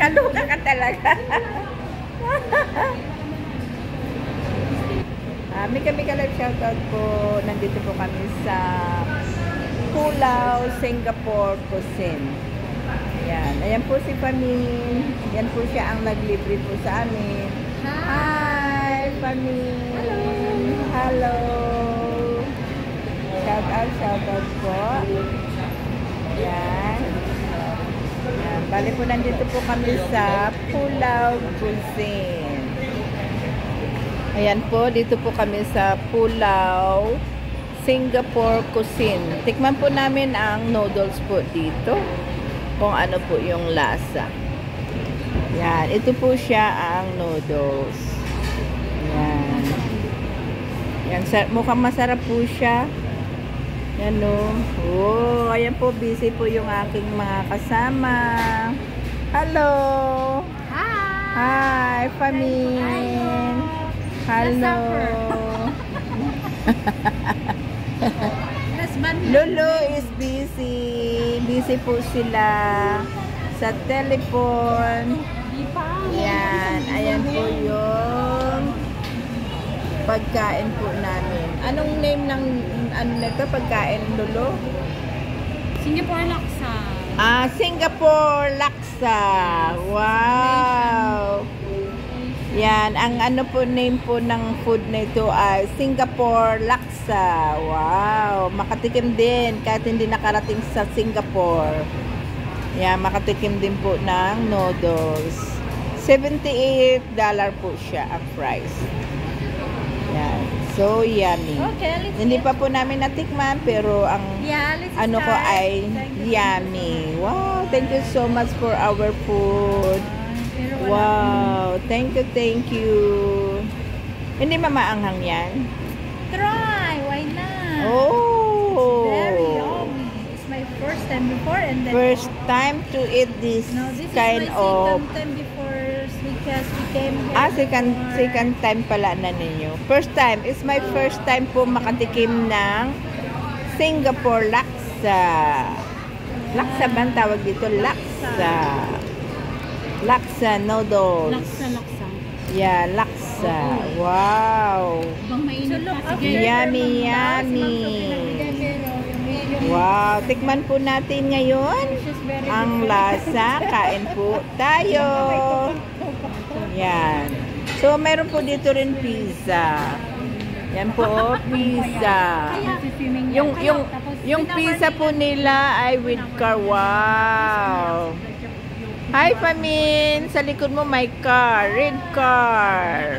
Kaluga ka talaga. Mika live shoutout po. Nandito po kami sa Pulau, Singapore Cuisine. Ayan. Ayan po si Pamin. Yan po siya ang naglibre po sa amin. Hi, Pamin. Hello. Shoutout po. Ayan. Ayan. Bali po nandito po kami sa Pulau Cuisine. Ayan po, dito po kami sa Pulau, Singapore Cuisine. Tikman po namin ang noodles po dito. Kung ano po yung lasa. Ayan, ito po siya ang noodles. Ayan. Ayan, mukhang masarap po siya. Ayan o. Oh, ayan po, busy po yung aking mga kasama. Hello! Hi! Hi, Pamin! Hello! Lulu is busy. Busy po sila sa telephone. Ayan. Ayan po yung pagkain po namin. Anong name ng ano nito pagkain, Lulu? Singapore Laksa. Singapore Laksa. Wow! Yan, ang ano po name po ng food na ito ay Singapore Laksa. Wow, makatikim din kahit hindi nakarating sa Singapore. Yan, makatikim din po ng noodles. $78 po siya ang price. Yan, so yummy. Okay, hindi pa po namin natikman pero ang ano ko ay yummy. Wow, thank you so much for our food. Wow, thank you. Hindi mamaanghang yan? Try, why not? Oh! It's very yummy. It's my first time before and then First time to eat this kind of... No, this is my second time before because we came here second time pala na ninyo. First time. It's my first time po makatikim ng Singapore Laksa. Laksa ba ang tawag dito? Laksa. Laksa noodles. Laksa. Yeah, laksa. Wow. Bang mainit na. Yummy. Wow. Tikman po natin ngayon ang lasa. Kain po tayo. Yan. So, meron po dito rin pizza. Yan po, pizza. Yung pizza po nila ay with car. Wow. Hi, Pamin! Sa likod mo may car. Red car.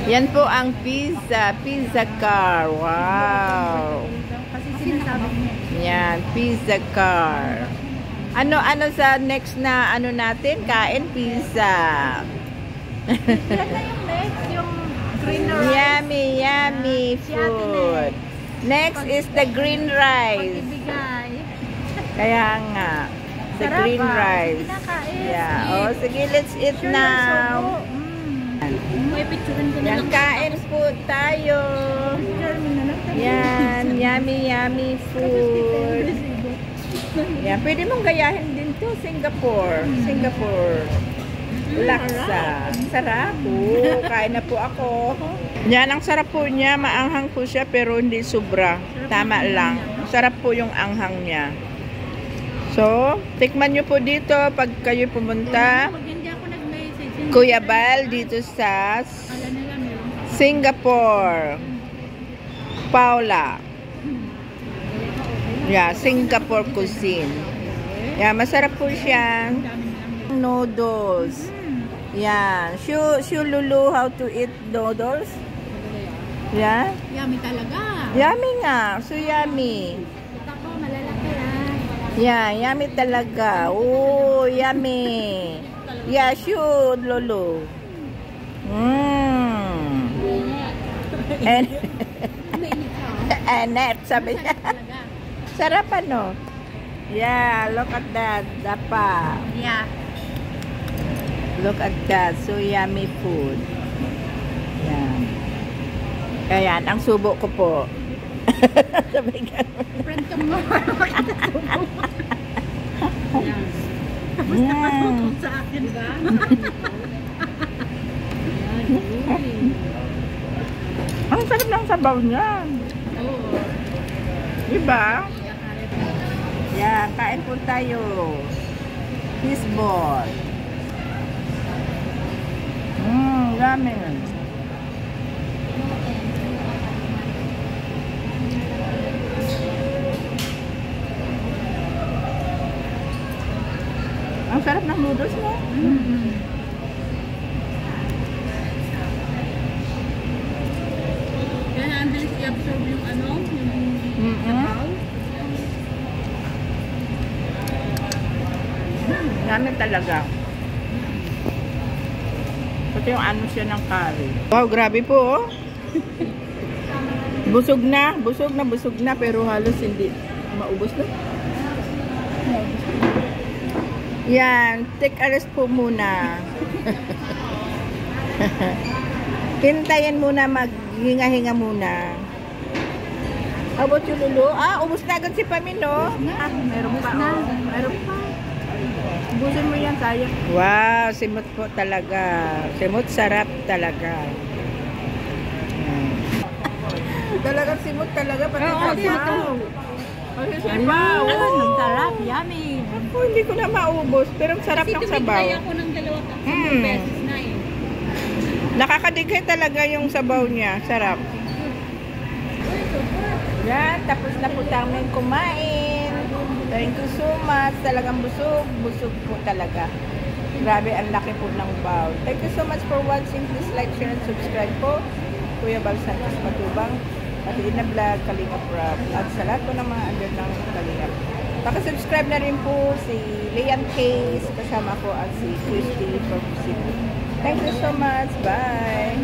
Yan po ang pizza. Pizza car. Wow. Yan, pizza car. Ano sa next na ano natin? Kain pizza. Yung green rice. Yummy food. Next is the green rice. Kaya nga. The green rice. Yeah. Oh, sige, let's eat now. Yan, kain po tayo. Yan, yummy food. Yan, pwede mong gayahin din to, Singapore. Laksa. Sarap po. Kain na po ako. Yan, ang sarap po niya. Maanghang po siya pero hindi sobra. Tama lang. Sarap po yung anghang niya. So, tikman nyo po dito pag kayo pumunta. Kuya Bal dito sa Singapore. Paula. Yeah, Singapore Cuisine. Yeah, masarap po siya. Noodles. Yeah. Show Lulu how to eat noodles. Yeah? Yummy talaga. Yummy nga. So yummy. Yeah, yummy talaga. Oh, yummy. Yeah, shoot, Lolo. Net, sabi niya. Sarap ano? Yeah, look at that. Dapa. Yeah. Look at that. So yummy food. Yan. Ayan, ang subo ko po. Sabi ka. Friend to more. Diba? Ang sarap ng sabaw niya. Oo. Diba? Yan, kain po tayo. Fishball. Yummy. Ang sarap ng noodles mo. Kaya ang bilis i-absorb yung ano, yung sabaw. Yummy talaga. Pati yung ano siya ng curry. Wow, grabe po oh. Busog na pero halos hindi maubos na. Yan, take a rest po muna. Hintayin muna, maghinga-hinga muna. How about you, Lulu? Ubos na agad si Pamino. Meron pa. Meron pa. Ubusin mo yan, sayang. Wow, simot po talaga. Simot sarap talaga. Talagang simot talaga. Pati sabaw. Pati sabaw. Ang sarap, yummy. Ako, hindi ko na maubos. Pero ang sarap ng sabaw. Kasi ako ng 2 beses na eh. Nakakadigay talaga yung sabaw niya. Sarap. Yan, tapos na po namin kumain. Thank you so much. Talagang busog. Busog po talaga. Grabe, ang laki po ng bowl. Thank you so much for watching. Please like, share, and subscribe po. Kuya Bal Santos Matubang, pati Ina Vlog, Kalingap Rob, at sa lahat po ng mga under ng Kalingap. Pakasubscribe na rin po si Liam Case, kasama ko at si Christy from Cebu. Thank you so much. Bye!